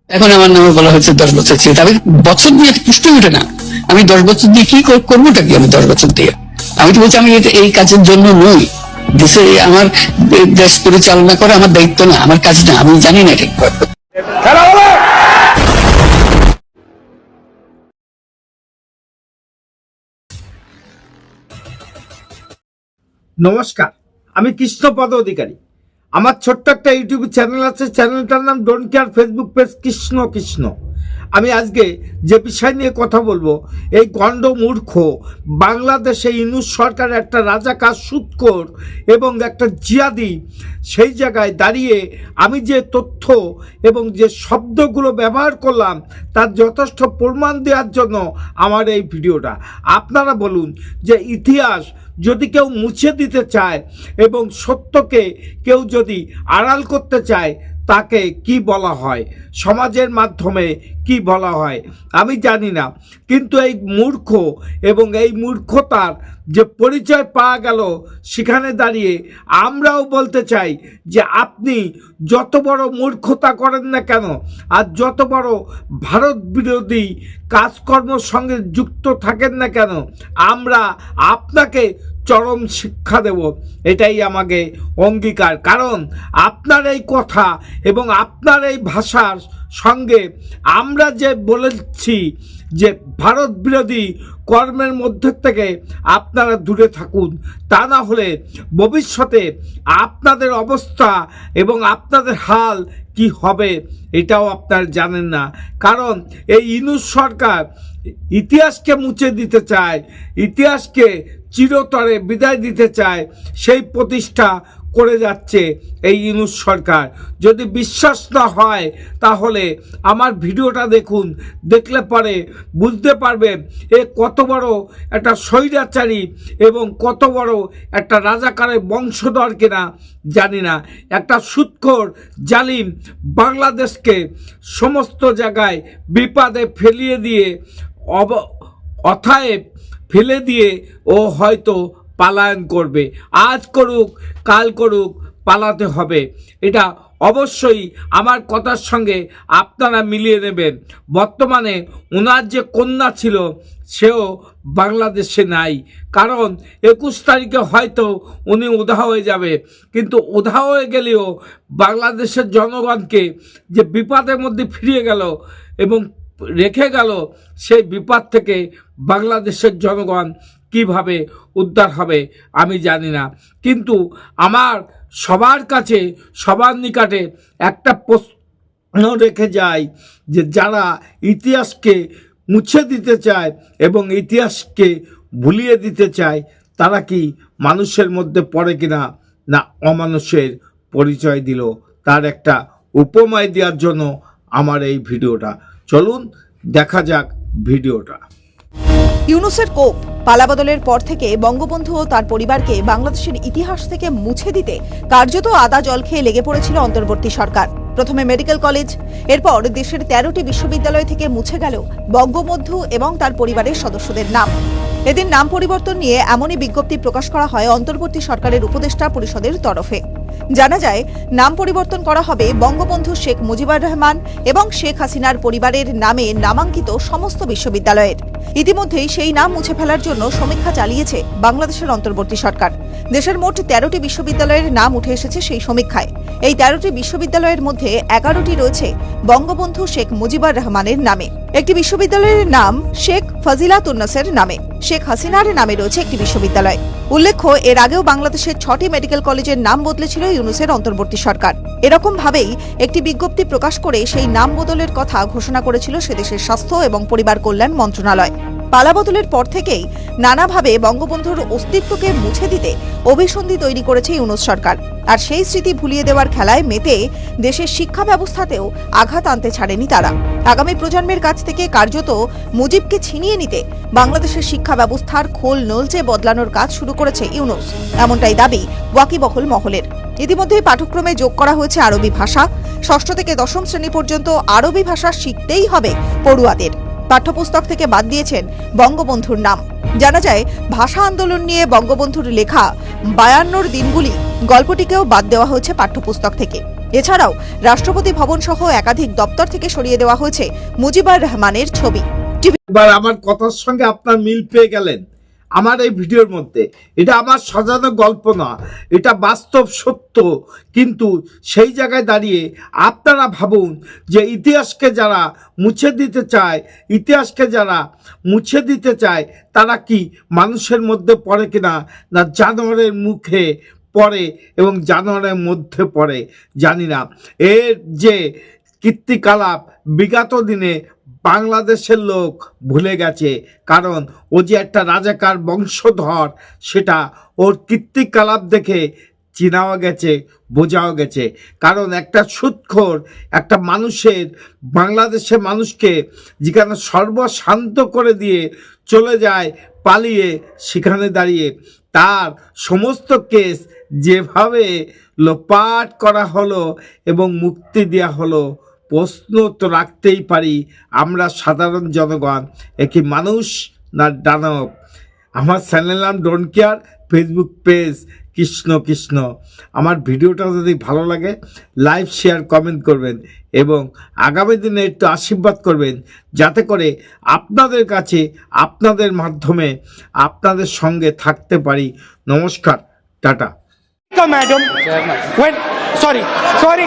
এখন আমার নামে বলা হচ্ছে 10 বছর ছিল, আমি বছর দিয়ে প্রশ্ন ওঠে না। আমি 10 বছর দিয়ে কি করবোটা কি? আমি 10 বছর দিয়ে আমি তো বলছি আমি এই কাজের জন্য নই। দেশে আমার দেশ পরিচালনা করা আমার দায়িত্ব না, আমার কাজ না, আমি জানি না ঠিক। নমস্কার, আমি কৃষ্ণপদ অধিকারী। আমার ছোট্ট একটা ইউটিউব চ্যানেল আছে, চ্যানেলটার নাম don't care, Facebook page Krishna Krishna. আমি আজকে যে বিষয় নিয়ে কথা বলবো, এই গণ্ড মূর্খ বাংলাদেশে ইউনূস সরকার একটা রাজাকার, সুদখোর এবং একটা জিহাদি, সেই জায়গায় দাঁড়িয়ে আমি যে তথ্য এবং যে শব্দগুলো ব্যবহার করলাম তার যথেষ্ট প্রমাণ দেওয়ার জন্য আমার এই ভিডিওটা। আপনারা বলুন যে ইতিহাস যদি কেউ মুছে দিতে চায় এবং সত্যকে কেউ যদি আড়াল করতে চায় তাকে কি বলা হয়, সমাজের মাধ্যমে কি বলা হয় আমি জানি না, কিন্তু এই মূর্খ এবং এই মূর্খতার যে পরিচয় পাওয়া গেল, সেখানে দাঁড়িয়ে আমরাও বলতে চাই যে আপনি যত বড় মূর্খতা করেন না কেন আর যত বড় ভারত বিরোধী কাজকর্মের সঙ্গে যুক্ত থাকেন না কেন, আমরা আপনাকে চরম শিক্ষা দেব, এটাই আমাকে অঙ্গীকার। কারণ আপনার এই কথা এবং আপনার এই ভাষার সঙ্গে আমরা যে বলেছি যে ভারত বিরোধী কর্মের মধ্যে থেকে আপনারা দূরে থাকুন, তা না হলে ভবিষ্যতে আপনাদের অবস্থা এবং আপনাদের হাল কি হবে এটাও আপনারা জানেন না। কারণ এই ইউনূস সরকার ইতিহাসকে মুছে দিতে চায়, ইতিহাসকে চিরতরে বিদায় দিতে চায়, সেই প্রতিষ্ঠা করে যাচ্ছে এই ইউনূস সরকার। যদি বিশ্বাস না হয় তাহলে আমার ভিডিওটা দেখুন, দেখলে পরে বুঝতে পারবেন এ কত বড় একটা স্বৈরাচারী এবং কত বড় একটা রাজাকারের বংশধর কিনা জানি না। একটা সুদখোর জালিম বাংলাদেশকে সমস্ত জায়গায় বিপদে ফেলিয়ে দিয়ে অথায় ফেলে দিয়ে ও হয়তো পালায়ন করবে। আজ করুক কাল করুক, পালাতে হবে। এটা অবশ্যই আমার কথার সঙ্গে আপনারা মিলিয়ে নেবেন। বর্তমানে ওনার যে কন্যা ছিল সেও বাংলাদেশে নাই, কারণ 21 তারিখে হয়তো উনি উধাও হয়ে যাবে। কিন্তু উধাও হয়ে গেলেও বাংলাদেশের জনগণকে যে বিপদের মধ্যে ফিরিয়ে গেল এবং রেখে গেল, সেই বিপদ থেকে বাংলাদেশের জনগণ কিভাবে উদ্ধার হবে আমি জানি না। কিন্তু আমার সবার কাছে, সবার নিকটে একটা প্রশ্ন রেখে যায় যে যারা ইতিহাসকে মুছে দিতে চায় এবং ইতিহাসকে ভুলিয়ে দিতে চায়, তারা কি মানুষের মধ্যে পড়ে কিনা না অমানুষের পরিচয় দিল, তার একটা উপমায় দেওয়ার জন্য আমার এই ভিডিওটা। চলুন দেখা যাক ভিডিওটা। ইউনূসের কোপ পালাবদলের পর থেকে বঙ্গবন্ধু ও তার পরিবারকে বাংলাদেশের ইতিহাস থেকে মুছে দিতে কার্যত আদা জল খেয়ে লেগে পড়েছিল অন্তর্বর্তী সরকার। প্রথমে মেডিকেল কলেজ, এরপর দেশের 13টি বিশ্ববিদ্যালয় থেকে মুছে গেল বঙ্গবন্ধু এবং তার পরিবারের সদস্যদের নাম। এদিন নাম পরিবর্তন নিয়ে এমনই বিজ্ঞপ্তি প্রকাশ করা হয় অন্তর্বর্তী সরকারের উপদেষ্টা পরিষদের তরফে। জানা যায় নাম পরিবর্তন করা হবে বঙ্গবন্ধু শেখ মুজিবুর রহমান এবং শেখ হাসিনার পরিবারের নামে নামাঙ্কিত সমস্ত বিশ্ববিদ্যালয়ের। ইতিমধ্যেই সেই নাম মুছে ফেলার জন্য সমীক্ষা চালিয়েছে বাংলাদেশের অন্তর্বর্তী সরকার। দেশের মোট 13টি বিশ্ববিদ্যালয়ের নাম উঠে এসেছে সেই সমীক্ষায়। এই 13টি বিশ্ববিদ্যালয়ের মধ্যে 11টি রয়েছে বঙ্গবন্ধু শেখ মুজিবুর রহমানের নামে। একটি বিশ্ববিদ্যালয়ের নাম শেখ ফজিলাতুন্নেসার নামে। শেখ হাসিনার নামে রয়েছে একটি বিশ্ববিদ্যালয়। উল্লেখ্য, এর আগেও বাংলাদেশের 6টি মেডিকেল কলেজের নাম বদলেছিল ইউনূসের অন্তর্বর্তী সরকার। এরকম ভাবেই একটি বিজ্ঞপ্তি প্রকাশ করে সেই নাম বদলের কথা ঘোষণা করেছিল সেদেশের স্বাস্থ্য এবং পরিবার কল্যাণ মন্ত্রণালয়। পালাবদলের পর থেকেই নানাভাবে বঙ্গবন্ধুর অস্তিত্বকে মুছে দিতে অভিসন্ধি তৈরি করেছে ইউনূস সরকার। আর সেই স্মৃতি ভুলিয়ে দেওয়ার খেলায় মেতে দেশের শিক্ষা ব্যবস্থাতেও আঘাত আনতে ছাড়েনি তারা। আগামী প্রজন্মের কাছ থেকে কার্যত মুজিবকে ছিনিয়ে নিতে বাংলাদেশের শিক্ষা ব্যবস্থার খোল নলচে বদলানোর কাজ শুরু করেছে ইউনূস, এমনটাই দাবি ওয়াকিবহুল মহলের। ইতিমধ্যেই পাঠ্যক্রমে যোগ করা হয়েছে আরবি ভাষা। 6ষ্ঠ থেকে 10ম শ্রেণী পর্যন্ত আরবি ভাষা শিখতেই হবে পড়ুয়াদের। পাঠ্যপুস্তক থেকে বাদ দিয়েছেন বঙ্গবন্ধুর নাম। জানা যায় ভাষা আন্দোলন নিয়ে বঙ্গবন্ধুর লেখা 52 দিনগুলি গল্পটিকেও বাদ দেওয়া হয়েছে পাঠ্যপুস্তক থেকে। এছাড়াও রাষ্ট্রপতি ভবন সহ একাধিক দপ্তর থেকে সরিয়ে দেওয়া হয়েছে মুজিবুর রহমানের ছবি। এবার আমার কথার সঙ্গে আপনার মিল পেয়ে গেলেন আমার এই ভিডিওর মধ্যে। এটা আমার সাজানো গল্প না, এটা বাস্তব সত্য। কিন্তু সেই জায়গায় দাঁড়িয়ে আপনারা ভাবুন যে ইতিহাসকে যারা মুছে দিতে চায় তারা কি মানুষের মধ্যে পড়ে কিনা, না জানোয়ারের মুখে পড়ে এবং জানোয়ারের মধ্যে পড়ে জানি না। এর যে কীর্তিকলাপ বিগত দিনে বাংলাদেশের লোক ভুলে গেছে, কারণ ও যে একটা রাজাকার বংশধর সেটা ওর কীর্তিকলাপ দেখে চেনাও গেছে, বোঝাও গেছে। কারণ একটা সুদখোর একটা মানুষের, বাংলাদেশের মানুষকে যেখানে সর্বশান্ত করে দিয়ে চলে যায় পালিয়ে, সেখানে দাঁড়িয়ে তার সমস্ত কেস যেভাবে লোপাট করা হলো এবং মুক্তি দেওয়া হলো, প্রশ্ন তো রাখতেই পারি আমরা সাধারণ জনগণ, একই মানুষ না দানব? আমার চ্যানেল নাম don't care, Facebook page Krishna Krishna. আমার ভিডিওটা যদি ভালো লাগে লাইক শেয়ার কমেন্ট করবেন এবং আগামী দিনে একটু আশীর্বাদ করবেন, যাতে করে আপনাদের কাছে আপনাদের মাধ্যমে আপনাদের সঙ্গে থাকতে পারি। নমস্কার, টাটা। Madam, when sorry.